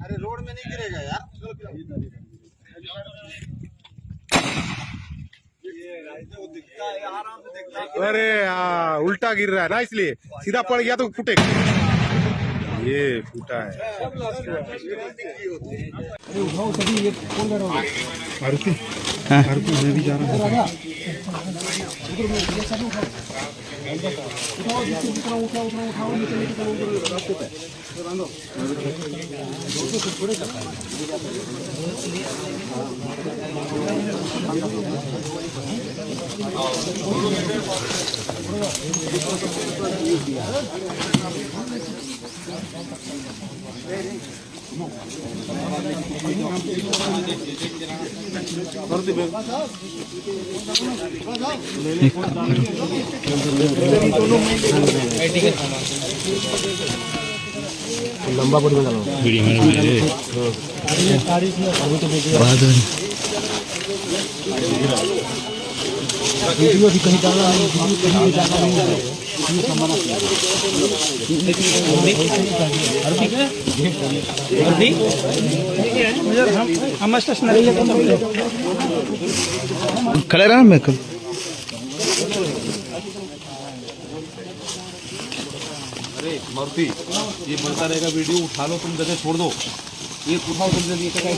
अरे रोड में नहीं गिरेगा यार। अरे उल्टा गिर रहा है ना, इसलिए सीधा पड़ गया तो फूटेगा। ये फूटा है। मारुति, मारुति मैं भी जा रहा हूँ। लंबा पड़ गया वीडियो भी कहीं डालना नहीं, कहीं भी डालना नहीं है। हम स्टेशनरी खड़े रहना मैं कल। अरे मारुति, ये बनता रहेगा वीडियो, उठा लो तुम, जगह छोड़ दो, ये उठाओ तुम जल्दी उठाओ।